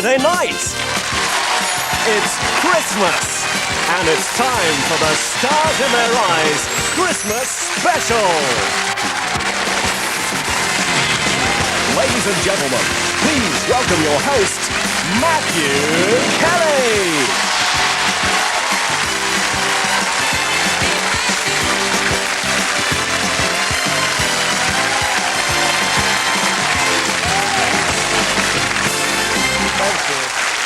Saturday night. It's Christmas, and it's time for the Stars in Their Eyes Christmas Special. Ladies and gentlemen, please welcome your host, Matthew Kelly.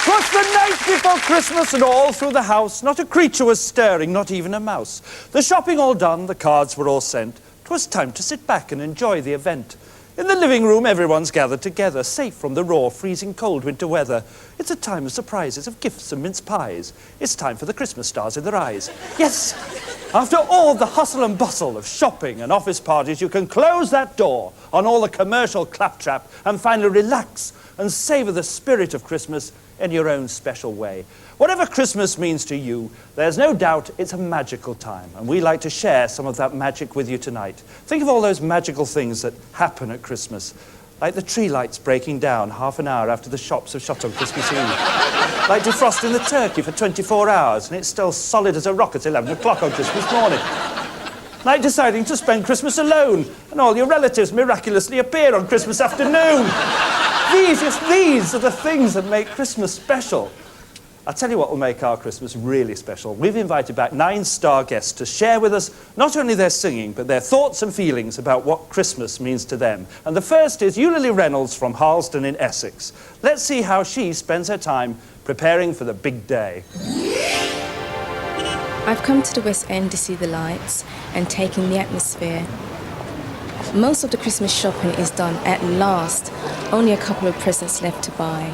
"'Twas the night before Christmas, and all through the house not a creature was stirring, not even a mouse. The shopping all done, the cards were all sent. 'Twas time to sit back and enjoy the event. In the living room everyone's gathered together, safe from the raw, freezing cold winter weather. It's a time of surprises, of gifts and mince pies. It's time for the Christmas stars in their eyes. Yes, after all the hustle and bustle of shopping and office parties, you can close that door on all the commercial claptrap and finally relax and savour the spirit of Christmas in your own special way. Whatever Christmas means to you, there's no doubt it's a magical time, and we like to share some of that magic with you tonight. Think of all those magical things that happen at Christmas, like the tree lights breaking down half an hour after the shops have shut on Christmas Eve, like defrosting the turkey for 24 hours and it's still solid as a rock at 11 o'clock on Christmas morning, like deciding to spend Christmas alone and all your relatives miraculously appear on Christmas afternoon. These are the things that make Christmas special. I'll tell you what will make our Christmas really special. We've invited back 9 star guests to share with us not only their singing, but their thoughts and feelings about what Christmas means to them. And the first is Euler Reynolds from Harlesden in Essex. Let's see how she spends her time preparing for the big day. I've come to the West End to see the lights and take in the atmosphere. Most of the Christmas shopping is done at last. Only a couple of presents left to buy.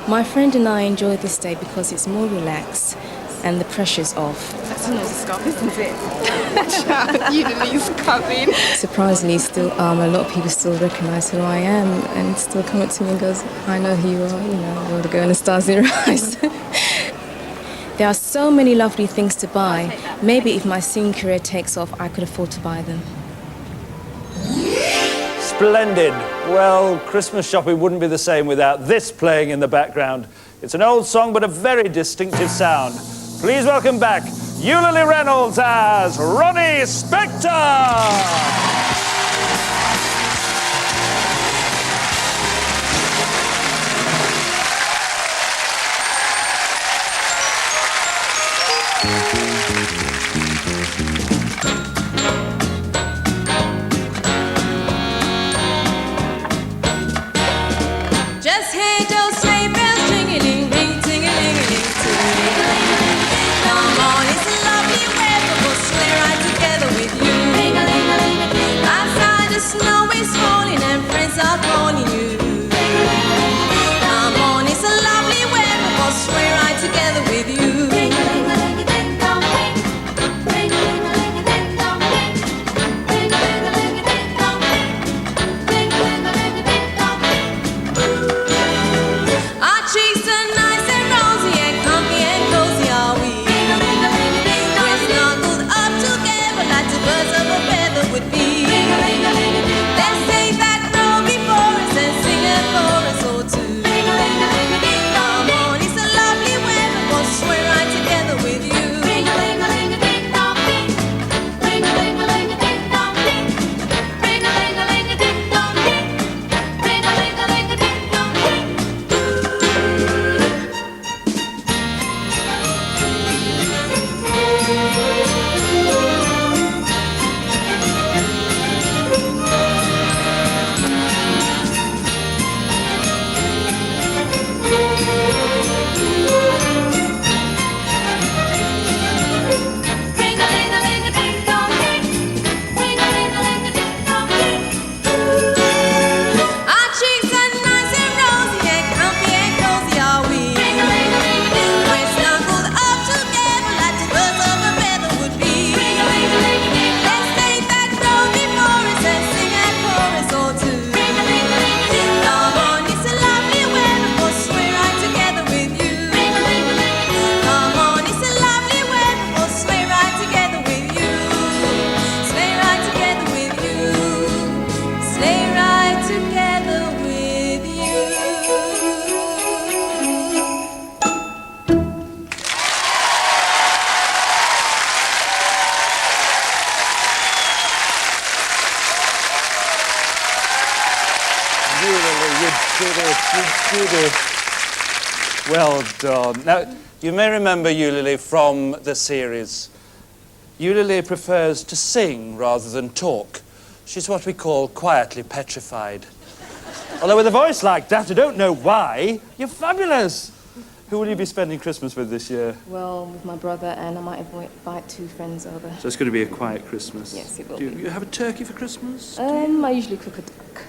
My friend and I enjoy this day because it's more relaxed and the pressure's off. That's a noisy scarf, isn't it? You didn't use cousin. Surprisingly, still, a lot of people still recognise who I am and still come up to me and goes, "I know who you are, you know, you're the girl in the Stars in Your Eyes." There are so many lovely things to buy. Maybe if my singing career takes off, I could afford to buy them. Splendid. Well, Christmas shopping wouldn't be the same without this playing in the background. It's an old song, but a very distinctive sound. Please welcome back Euler Reynolds as Ronnie Spector. Just hear those sleigh bells jingling, ting-a-ling-a-ling, ting-a-ling-a-ling. Come on, it's a lovely weather, we'll sleigh ride together with you. You did it. Well done. Now, you may remember Euler from the series. Euler prefers to sing rather than talk. She's what we call quietly petrified. Although with a voice like that, I don't know why, you're fabulous. Who will you be spending Christmas with this year? Well, with my brother, and I might invite 2 friends over. So it's going to be a quiet Christmas. Yes, it will Do be. you have a turkey for Christmas? I usually cook a duck.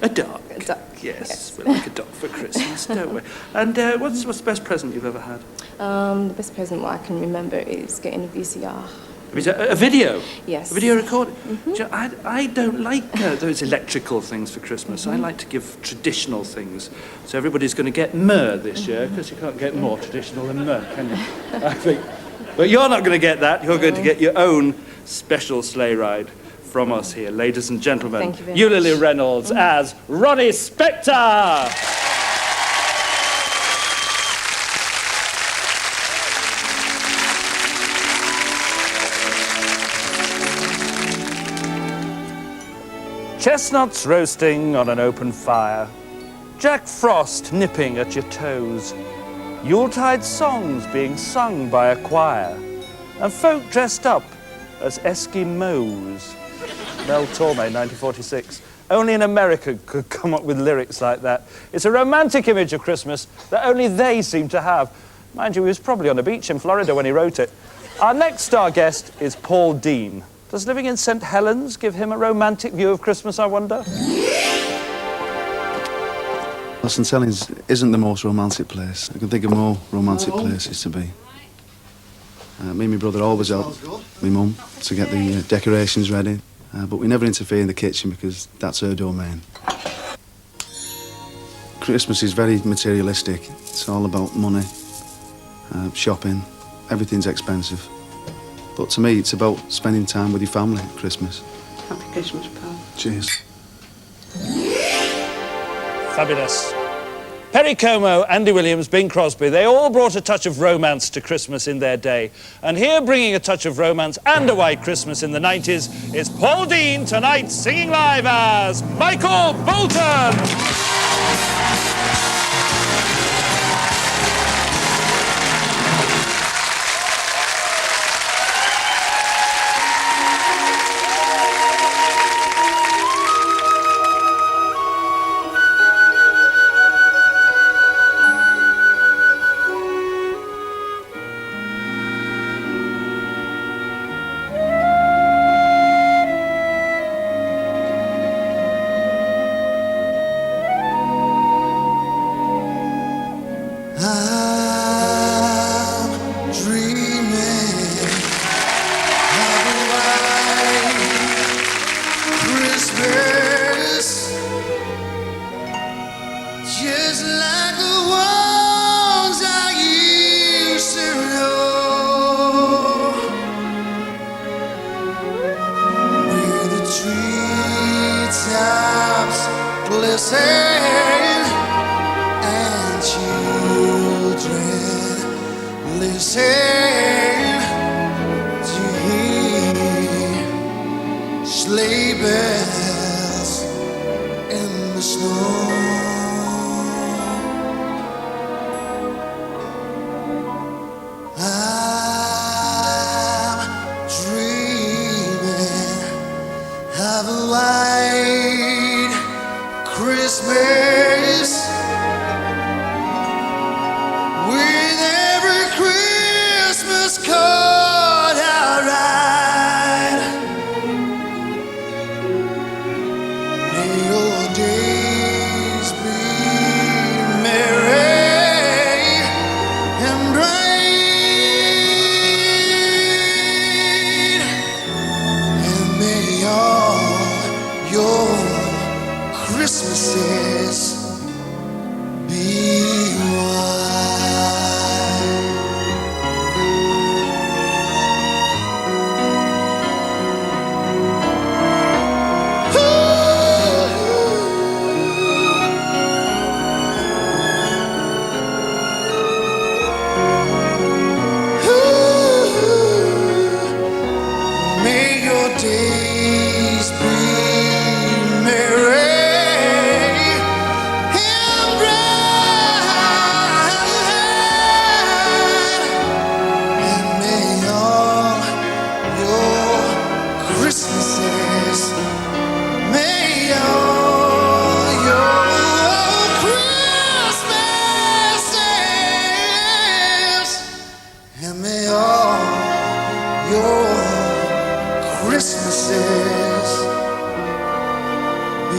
A duck? A duck, Yes, yes. we like a duck for Christmas, don't we? And what's the best present you've ever had? The best present what I can remember is getting a VCR. A video? Yes. A video recording? Do you know, I don't like those electrical things for Christmas. I like to give traditional things. So everybody's going to get myrrh this year, because you can't get more traditional than myrrh, can you? I think. But you're not going to get that. You're going to get your own special sleigh ride from us here. Ladies and gentlemen, Thank you very Euler much. Reynolds as Ronnie Spector! Chestnuts roasting on an open fire, Jack Frost nipping at your toes, Yuletide songs being sung by a choir, and folk dressed up as Eskimos. Mel Torme, 1946. Only in America could come up with lyrics like that. It's a romantic image of Christmas that only they seem to have. Mind you, he was probably on a beach in Florida when he wrote it. Our next star guest is Paul Dean. Does living in St. Helens give him a romantic view of Christmas, I wonder? Well, St. Helens isn't the most romantic place. I can think of more romantic places to be. Me and my brother always help my mum to get the decorations ready, but we never interfere in the kitchen because that's her domain. Christmas is very materialistic. It's all about money, shopping, everything's expensive. But to me, it's about spending time with your family at Christmas. Happy Christmas, pal. Cheers. Fabulous. Perry Como, Andy Williams, Bing Crosby, they all brought a touch of romance to Christmas in their day. And here, bringing a touch of romance and a white Christmas in the 90s, is Paul Dean, tonight singing live as Michael Bolton. Just like the ones I used to know, where the treetops glisten and children listen to hear sleigh bells in the snow. Have a white Christmas with every Christmas card I write. May your days be merry and bright, and may all your Christmases be May your days be merry Christmases. May all your Christmases, and may all your Christmases be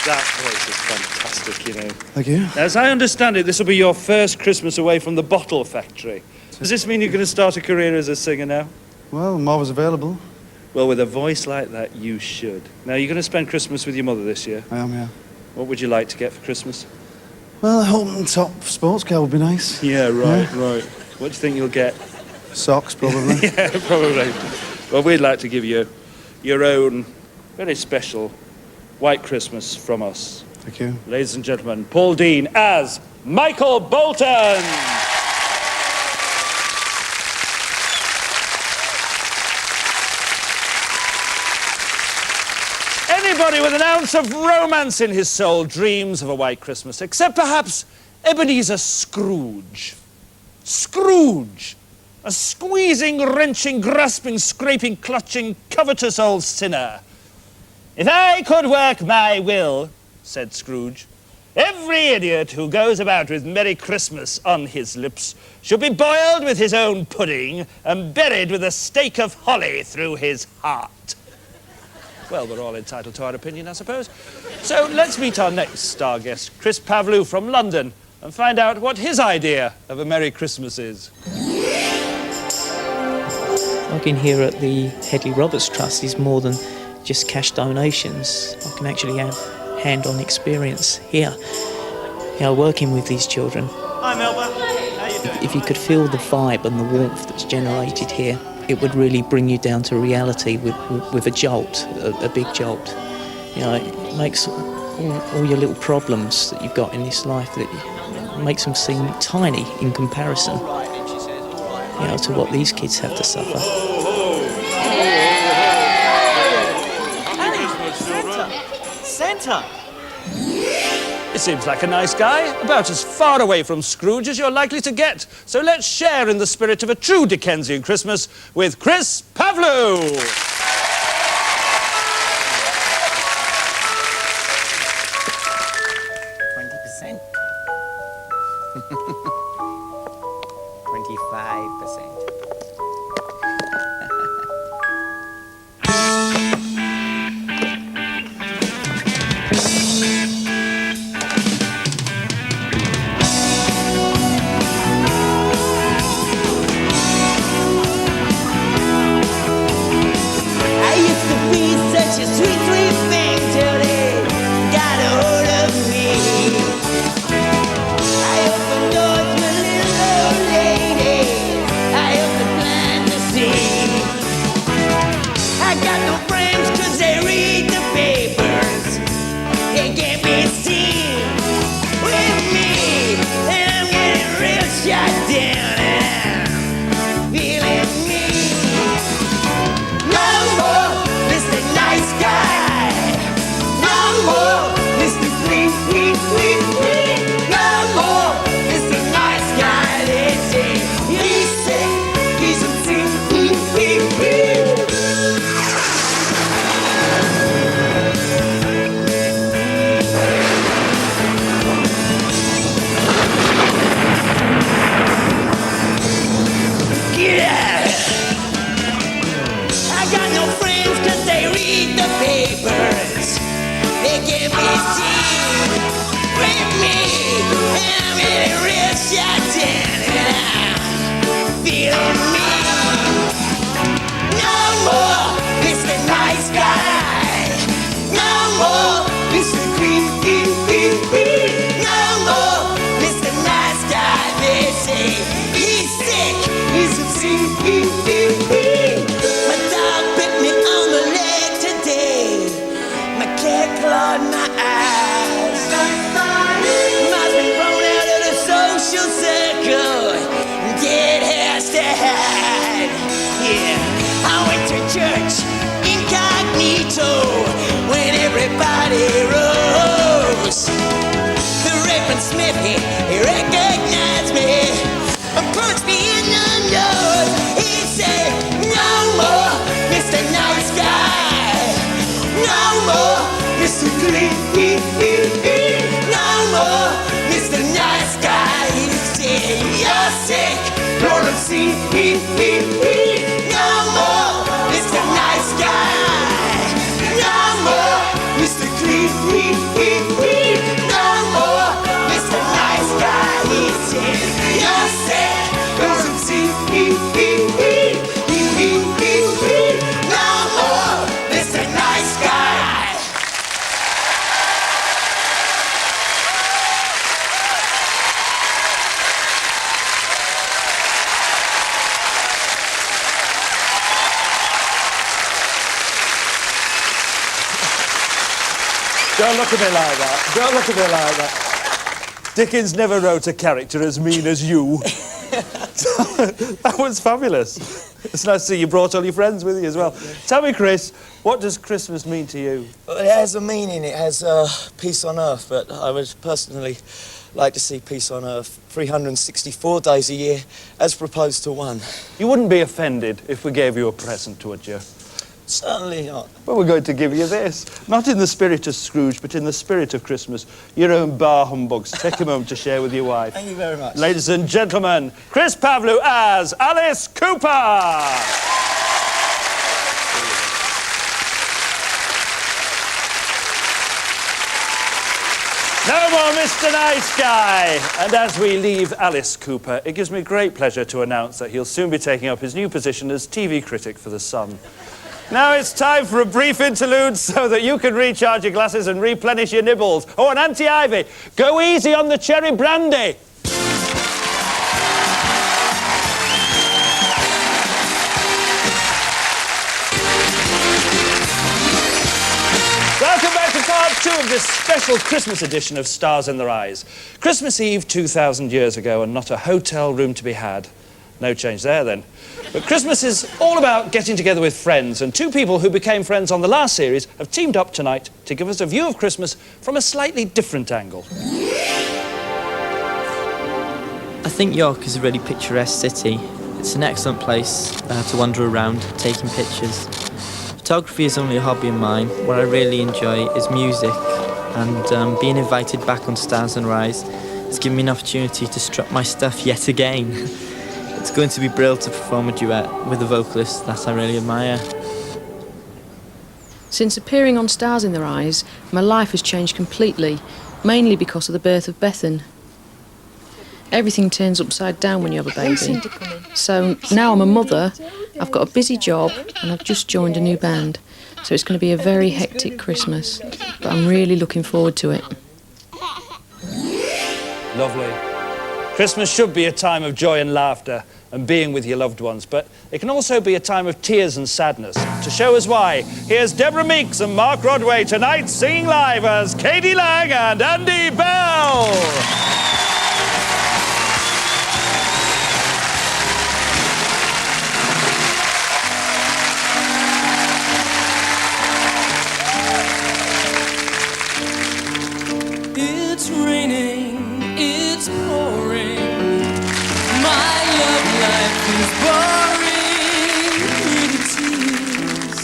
That voice is fantastic, you know. Thank you. As I understand it, this will be your first Christmas away from the bottle factory. Does this mean you're going to start a career as a singer now? Well, I'm always available. Well, with a voice like that, you should. Now, you're going to spend Christmas with your mother this year. I am, yeah. What would you like to get for Christmas? Well, a Holton top sports car would be nice. Yeah, right. What do you think you'll get? Socks, probably. Yeah, probably. Well, we'd like to give you your own very special White Christmas from us. Thank you. Ladies and gentlemen, Paul Dean as Michael Bolton. Anybody with an ounce of romance in his soul dreams of a White Christmas, except perhaps Ebenezer Scrooge. Scrooge! A squeezing, wrenching, grasping, scraping, clutching, covetous old sinner. If I could work my will, said Scrooge, every idiot who goes about with Merry Christmas on his lips should be boiled with his own pudding and buried with a stake of holly through his heart. Well, we're all entitled to our opinion, I suppose. So let's meet our next star guest, Chris Pavlou from London, and find out what his idea of a Merry Christmas is. Working here at the Hedley Roberts Trust is more than just cash donations. I can actually have hand-on experience here. You know, working with these children. Hi, Melba. How you doing? If you could feel the vibe and the warmth that's generated here, it would really bring you down to reality with a jolt, a big jolt. You know, it makes all your little problems that you've got in this life, that makes them seem tiny in comparison, you know, to what these kids have to suffer. Santa! He seems like a nice guy, about as far away from Scrooge as you're likely to get. So let's share in the spirit of a true Dickensian Christmas with Chris Pavlou. 20%. 25%. in my eyes. Must be thrown out of the social circle and dead has to hide. Yeah, I went to church incognito when everybody rose. The Reverend Smith, he recognized me and punched me in the nose. He said, no more, Mr. Nice Guy. No more, Mr. Clean. No more, Mr. Nice Guy. He said, you're sick, you're obscene. No more, Mr. Nice Guy. No more, Mr. Clean. No more, Mr. Nice Guy. He said, you're sick, you're obscene. No more, Mr. Nice Guy. Don't look at me like that. Don't look at me like that. Dickens never wrote a character as mean as you. That was fabulous. It's nice to see you brought all your friends with you as well. Tell me, Chris, what does Christmas mean to you? Well, it has a meaning. It has peace on earth, but I would personally like to see peace on earth 364 days a year as proposed to one. You wouldn't be offended if we gave you a present, would you? Certainly not. Well, we're going to give you this. Not in the spirit of Scrooge, but in the spirit of Christmas. Your own bar humbugs. Take a moment to share with your wife. Thank you very much. Ladies and gentlemen, Chris Pavlou as Alice Cooper. No more Mr. Nice Guy. And as we leave Alice Cooper, it gives me great pleasure to announce that he'll soon be taking up his new position as TV critic for The Sun. Now it's time for a brief interlude so that you can recharge your glasses and replenish your nibbles. Oh, and Auntie Ivy, go easy on the cherry brandy. Welcome back to part 2 of this special Christmas edition of Stars in Their Eyes. Christmas Eve 2,000 years ago and not a hotel room to be had. No change there, then. But Christmas is all about getting together with friends, and two people who became friends on the last series have teamed up tonight to give us a view of Christmas from a slightly different angle. I think York is a really picturesque city. It's an excellent place to wander around, taking pictures. Photography is only a hobby of mine. What I really enjoy is music, and being invited back on Stars and Rise has given me an opportunity to strut my stuff yet again. It's going to be brilliant to perform a duet with a vocalist that I really admire. Since appearing on Stars in Their Eyes, my life has changed completely, mainly because of the birth of Bethan. Everything turns upside down when you have a baby. So now I'm a mother, I've got a busy job, and I've just joined a new band. So it's going to be a very hectic Christmas, but I'm really looking forward to it. Lovely. Christmas should be a time of joy and laughter and being with your loved ones, but it can also be a time of tears and sadness. To show us why, here's Deborah Meeks and Mark Rodway tonight singing live as Katie Lang and Andy Bell. It's raining, it's pouring. My love life is boring. Pretty tears.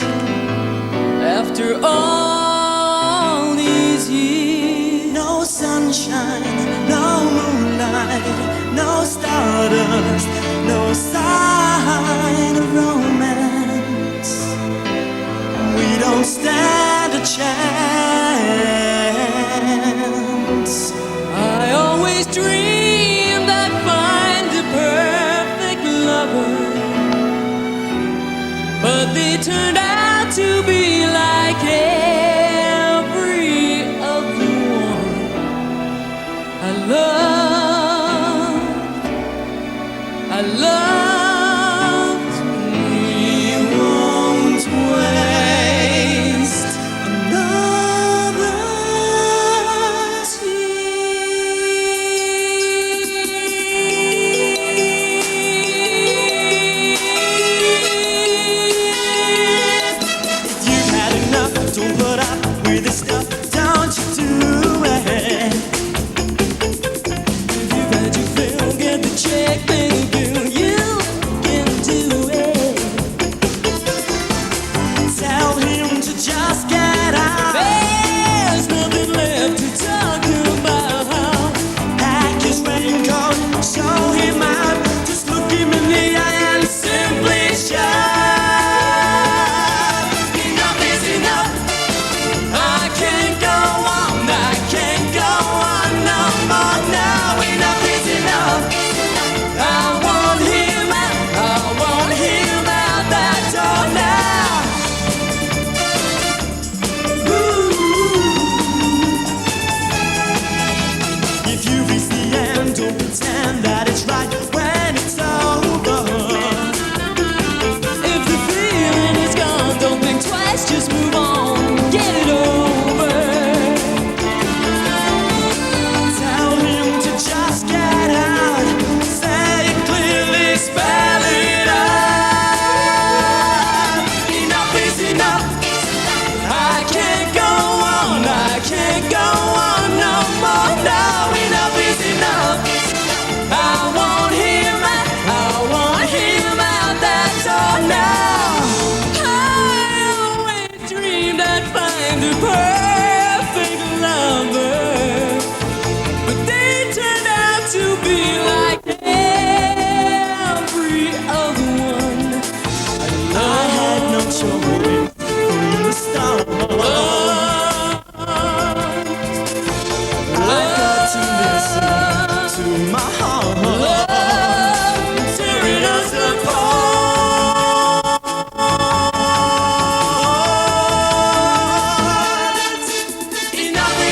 After all these years, No sunshine, no moonlight, no stardust, no sign of romance. We don't stand a chance. I always dreamed I'd find a perfect lover, but they turned out to be like every other one I loved.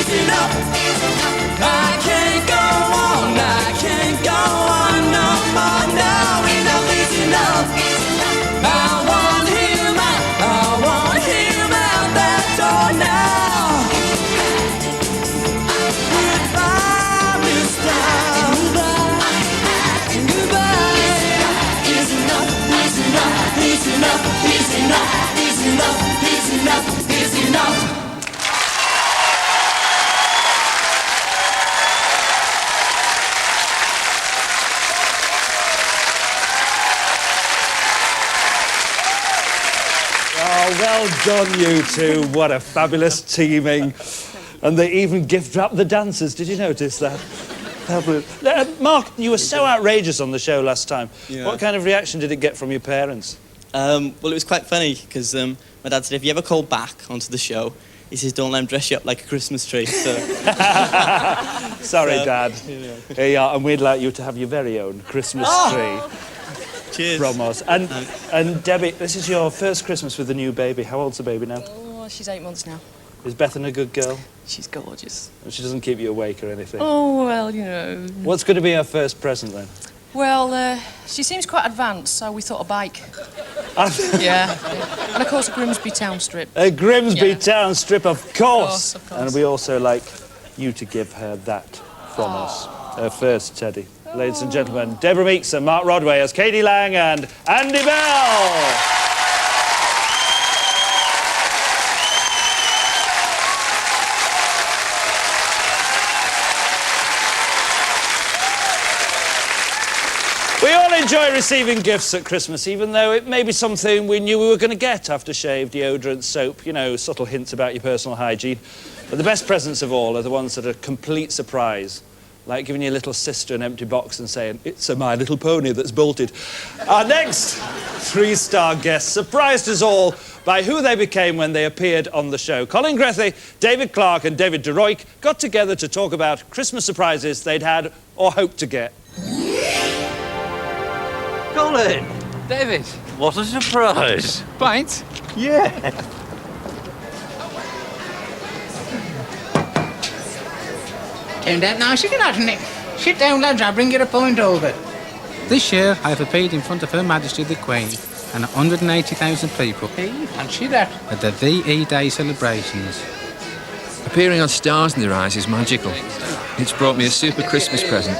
is enough. I can't go on, I can't go on no more. Now enough is enough. I want him out that door now. Goodbye, mister. Goodbye. Is enough, is enough, is enough, is enough, is enough, is enough, is enough. Oh, well done, you two. What a fabulous teaming. And they even gift-wrapped the dancers. Did you notice that? Pavlou. Mark, you were so outrageous on the show last time. Yeah. What kind of reaction did it get from your parents? Well, it was quite funny because my dad said if you ever call back onto the show, he says don't let him dress you up like a Christmas tree. So. Sorry, Dad. You know. Here you are, and we'd like you to have your very own Christmas tree. Cheers. From us. And Debbie, this is your first Christmas with the new baby. How old's the baby now? Oh, she's 8 months now. Is Bethan a good girl? She's gorgeous. And she doesn't keep you awake or anything? Oh, well, you know. What's going to be her first present, then? Well, she seems quite advanced, so we thought a bike. Yeah. And, of course, a Grimsby town strip. A Grimsby town strip, of course. Of course. And we also like you to give her that from us. Her first teddy. Ladies and gentlemen, Deborah Meeks and Mark Rodway as Katie Lang and Andy Bell. We all enjoy receiving gifts at Christmas, even though it may be something we knew we were going to get: aftershave, deodorant, soap, you know, subtle hints about your personal hygiene. But the best presents of all are the ones that are a complete surprise, like giving your little sister an empty box and saying, "It's a My Little Pony that's bolted." Our next three-star guest surprised us all by who they became when they appeared on the show. Colin Grethy, David Clark and David DeRoik got together to talk about Christmas surprises they'd had or hoped to get. Colin! David! What a surprise! Pint? Yeah! Turned out nice again, hasn't it? Sit down, lads, I'll bring you a pint over. This year, I have appeared in front of Her Majesty the Queen and 180,000 people. Hey, fancy that. At the VE Day celebrations. Appearing on Stars in Their Eyes is magical. It's brought me a super Christmas present.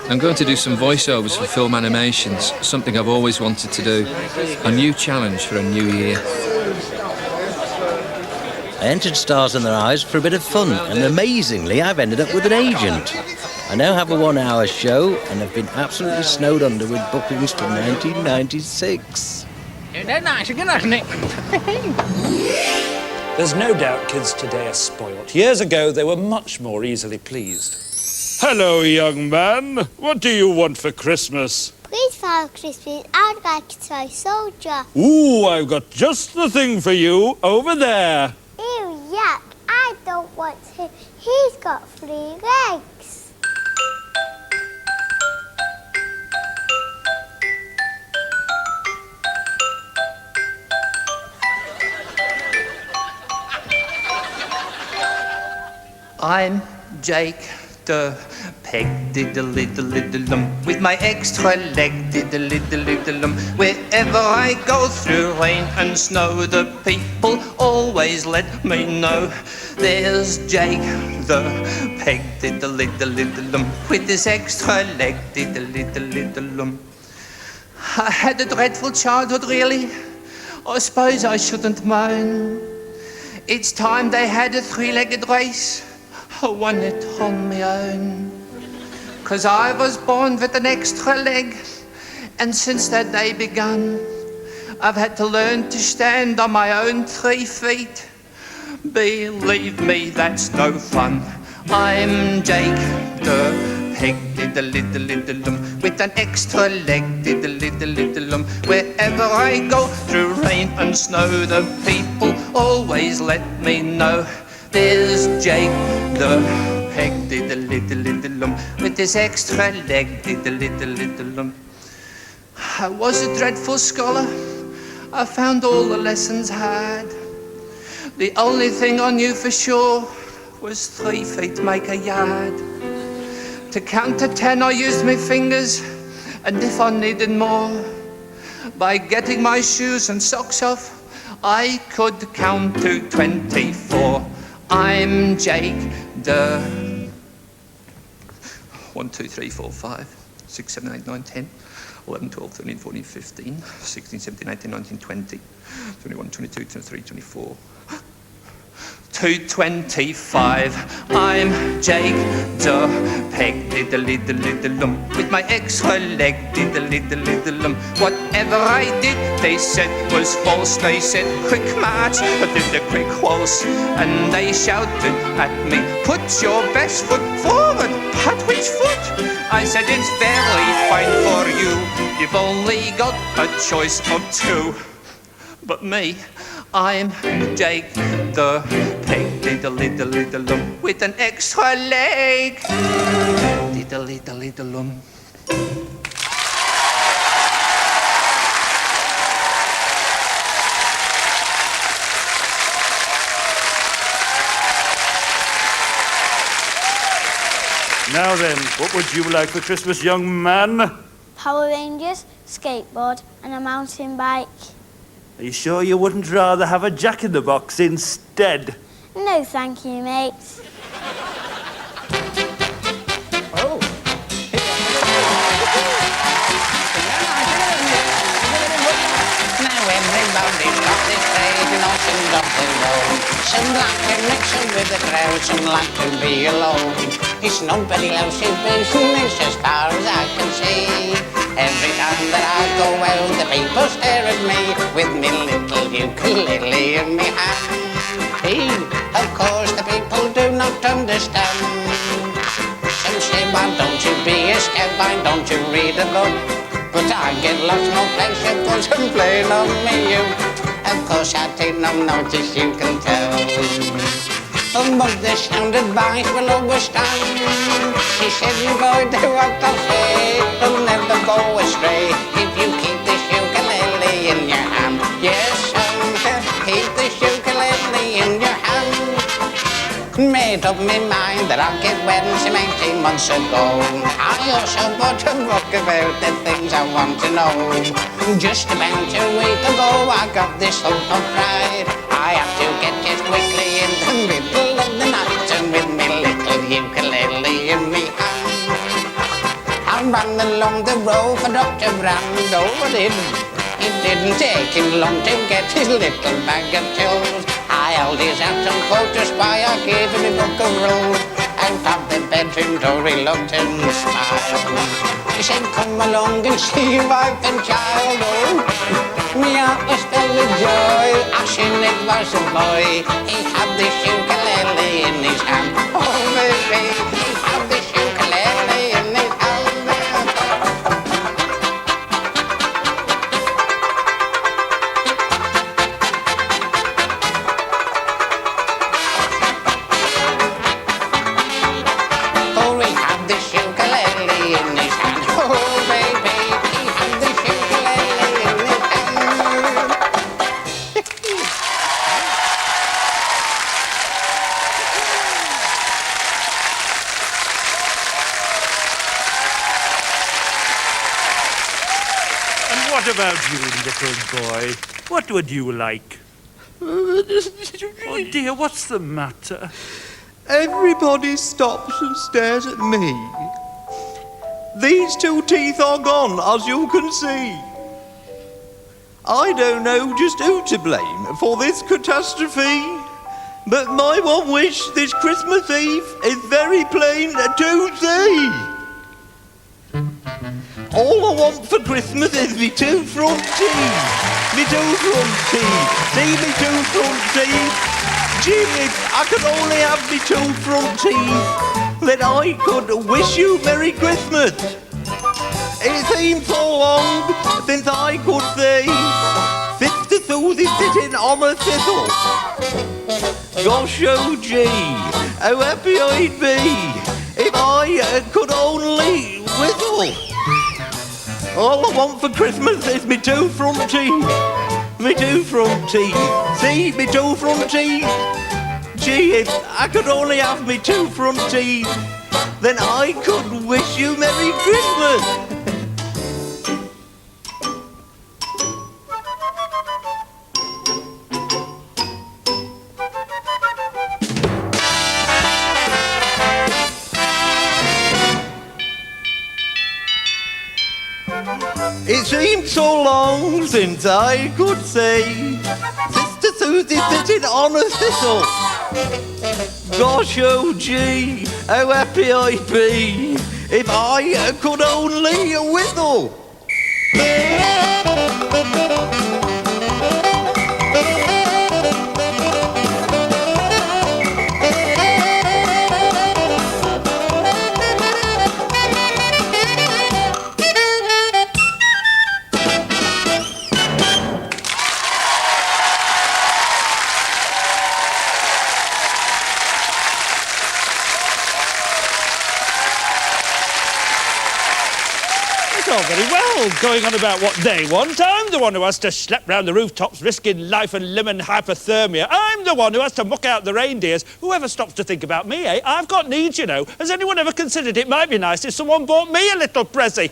I'm going to do some voiceovers for film animations, something I've always wanted to do. A new challenge for a new year. I entered Stars in Their Eyes for a bit of fun, and amazingly, I've ended up with an agent. I now have a 1-hour show, and have been absolutely snowed under with bookings for 1996. Turned out nice again, hasn't it? There's no doubt kids today are spoilt. Years ago, they were much more easily pleased. Hello, young man. What do you want for Christmas? Please, Father Christmas, I'd like a toy soldier. Ooh, I've got just the thing for you over there. Ew, yuck. I don't want him. He's got 3 legs. I'm Jake the peg diddle-diddle-diddle-dum with my extra leg diddle-diddle-diddle-dum. Wherever I go through rain and snow, the people always let me know there's Jake the peg diddle-diddle-diddle-dum with his extra leg diddle-diddle-diddle-dum. I had a dreadful childhood, really. I suppose I shouldn't moan. Each time they had a 3-legged race, I won it on my own. 'Cause I was born with an extra leg, and since that day begun, I've had to learn to stand on my own 3 feet. Believe me, that's no fun. I'm Jake the peg diddle-diddle-diddle-dum with an extra leg diddle-diddle-diddle-dum. Wherever I go through rain and snow, the people always let me know there's Jake the peg diddle-diddle-diddle-dum with his extra leg diddle-diddle-diddle-dum. I was a dreadful scholar. I found all the lessons hard. The only thing I knew for sure was 3 feet make a yard. To count to 10 I used my fingers, and if I needed more, by getting my shoes and socks off, I could count to 24. I'm Jake the 1, 2, 3, 4, 5, 6, 7, 8, 9, 10, 11, 12, 13, 14, 15, 16, 17, 18, 19, 20, 21, 22, 23, 24. 225. I'm Jake the Peg diddle-diddle-diddle-lum, with my extra leg diddle-diddle-diddle-lum. Whatever I did, they said was false. They said quick march, I did a quick waltz, and they shouted at me, put your best foot forward. Pat which foot? I said it's very fine for you. You've only got a choice of 2. But me, I'm Jake the Peg diddle-diddle-diddle-lum, with an extra leg diddle-diddle-diddle-lum. Now then, what would you like for Christmas, young man? Power Rangers, skateboard, and a mountain bike. Are you sure you wouldn't rather have a Jack-in-the-Box instead? No, thank you, mate. Oh. Now everybody's got this page and all some dumpling roll. Some like to mix up with the crowd, some like to be alone. It's nobody else's business as far as I can see. Every time that I go out, the people stare at me with me little ukulele in my hand. Hey, of course the people do not understand. Some say, why don't you be a scout, why don't you read a book? But I get lots more pleasure contemplating on me you. Of course I take no notice, you can tell. But the sound advice will always stand. She said, you're going to what I say, you'll never go astray if you keep this ukulele in your hand. Yes, son, keep this ukulele in your hand. Made up my mind that I'll get wed some 18 months ago. I also bought a book about the things I want to know. Just about a week ago I got this hope of pride. I have to get it quickly in the middle of the night, and with me little ukulele in me hand, I ran along the road for Dr. Brando, but it didn't take him long to get his little bag of tools. I held his out and coat to spy, I gave him a book of rules. Out of the bedroom door he looked and smiled. He said, come along and see your wife and child. Oh, me heart was filled with joy, I seen it was a boy. He had this ukulele in his hand. Oh baby, he had this ukulele in his hand. Oh, he had this ukulele in his hand. Oh baby, he had this ukulele in his hand. And what about you, little boy? What would you like? Oh dear, what's the matter? Everybody stops and stares at me. These 2 teeth are gone, as you can see. I don't know just who to blame for this catastrophe, but my one wish this Christmas Eve is very plain to see. All I want for Christmas is me 2 front teeth. Me 2 front teeth. See me 2 front teeth. Jimmy, I could only have me 2 front teeth, then I could wish you Merry Christmas. It seems so long since I could see Sister Susie sitting on a thistle. Gosh, oh gee, how happy I'd be if I could only whistle. All I want for Christmas is me 2 front teeth. Me 2 front teeth. See, me 2 front teeth. Gee, if I could only have me 2 front teeth, then I could wish you Merry Christmas. It seemed so long since I could say Sister Susie sitting on a thistle. Gosh, oh gee, how happy I'd be if I could only whistle. All very well, going on about what they want. I'm the one who has to schlep round the rooftops risking life and limb and hypothermia. I'm the one who has to muck out the reindeers. Whoever stops to think about me, eh? I've got needs, you know. Has anyone ever considered it might be nice if someone bought me a little pressie?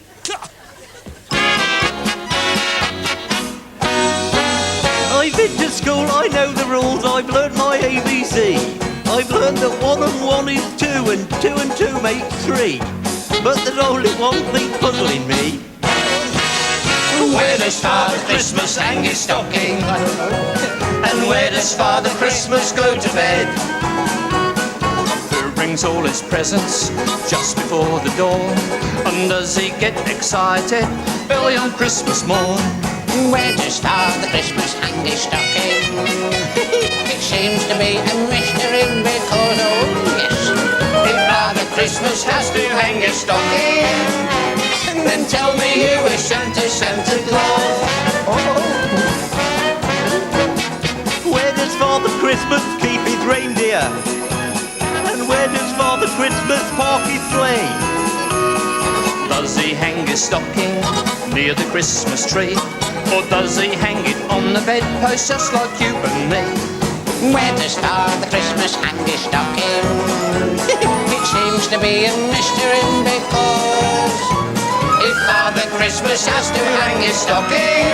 I've been to school, I know the rules, I've learned my ABC. I've learned that 1 and 1 is 2 and 2 and 2 make 3. But there's only one thing puzzling me. Where does Father Christmas hang his stocking? And where does Father Christmas go to bed? Who brings all his presents just before the dawn? And does he get excited early on Christmas morn? Where does Father Christmas hang his stocking? It seems to be a mystery because, oh yes, if Father Christmas has to hang his stocking, then tell me who is Santa Claus. Where does Father Christmas keep his reindeer? And where does Father Christmas park his sleigh? Does he hang his stocking near the Christmas tree? Or does he hang it on the bedpost just like you and me? Where does Father Christmas hang his stocking? It seems to be a mystery because if Father Christmas has to hang his stocking,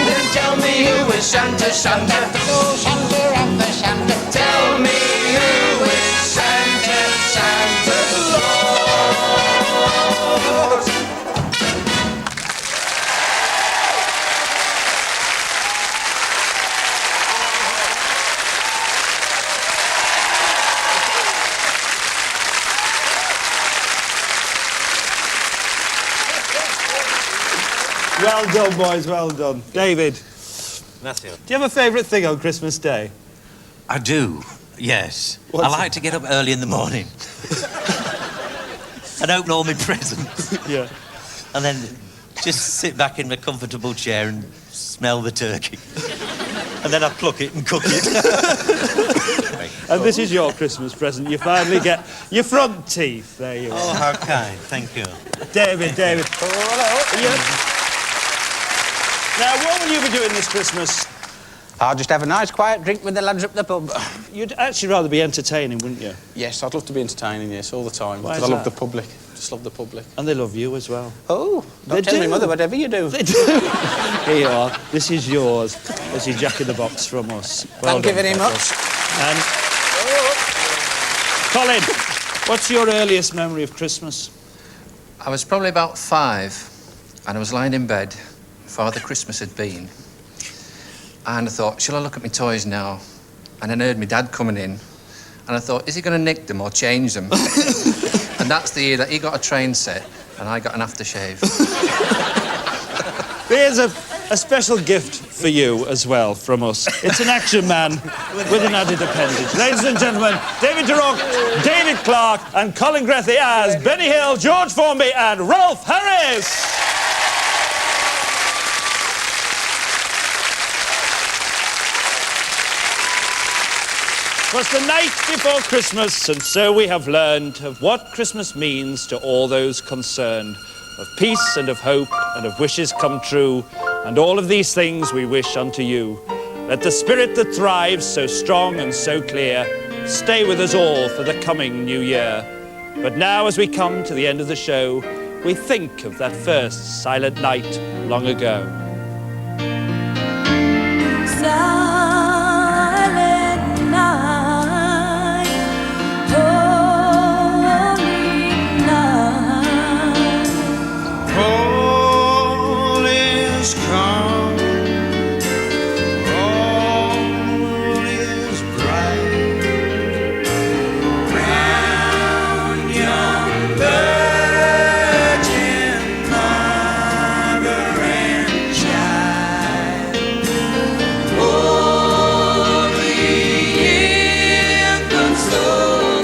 then tell me who is Santa? Oh, Santa after Santa. Tell me who is Santa Claus. Well done, boys, well done. David, Matthew. do you have a favourite thing on Christmas Day? I do, yes. What's I like to get up early in the morning and open all my presents. Yeah. And then just sit back in my comfortable chair and smell the turkey. And then I pluck it and cook it. And this is your Christmas present. You finally get your front teeth. There you are. Oh, how kind. Thank you. David. Oh, hello. Yeah. Now, what will you be doing this Christmas? I'll just have a nice quiet drink with the lads up the pub. You'd actually rather be entertaining, wouldn't you? Yes, I'd love to be entertaining, yes, all the time. Why Because is I love that? the public. Just love the public. And they love you as well. Oh, They don't tell me, do. Mother, whatever you do. They do. Here you are. This is yours. This is Jack in the Box from us. Well Thank you done, very Pepper. much. And Colin, what's your earliest memory of Christmas? I was probably about 5 and I was lying in bed. Father Christmas had been. And I thought, shall I look at my toys now? And then I heard my dad coming in. And I thought, is he going to nick them or change them? And that's the year that he got a train set and I got an aftershave. Here's a special gift for you as well from us. It's an Action Man with an added appendage. Ladies and gentlemen, David Durock, David Clark and Colin Grethy as Benny Hill, George Formby and Rolf Harris. It was the night before Christmas, and so we have learned of what Christmas means to all those concerned, of peace and of hope and of wishes come true, and all of these things we wish unto you. Let the spirit that thrives so strong and so clear stay with us all for the coming new year. But now as we come to the end of the show, we think of that first silent night long ago. Silent night, holy night. All is calm, all is bright. Round young virgin mother and child. Holy infant, so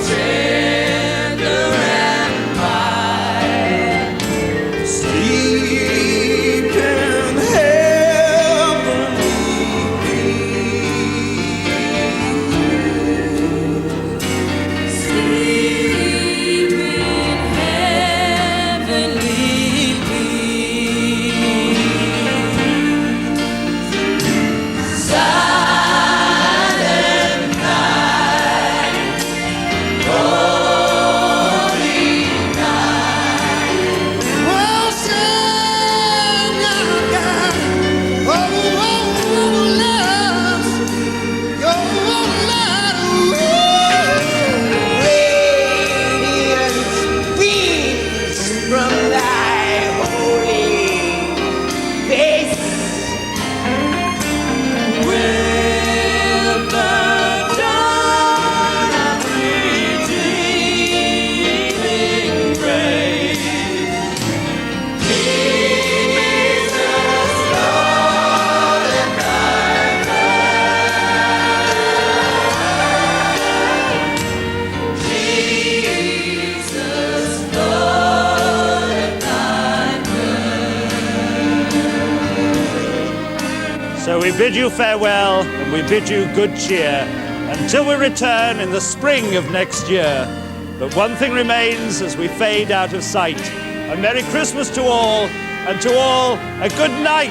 tender and mild. Sleep in heavenly peace. Sleep in heavenly peace. Silent night, holy night. Oh, sing out, oh, love, your light, radiant beams from thy holy face. With the dawn of redeeming grace, Jesus, Lord and thy birth. Jesus, Lord and thy birth. So we bid you farewell and we bid you good cheer until we return in the spring of next year. But one thing remains as we fade out of sight. A Merry Christmas to all, and to all a good night.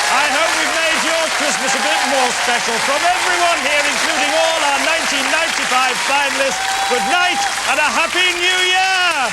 I hope we've made your Christmas a bit more special. From everyone here, including all our 1995 finalists, good night and a Happy New Year!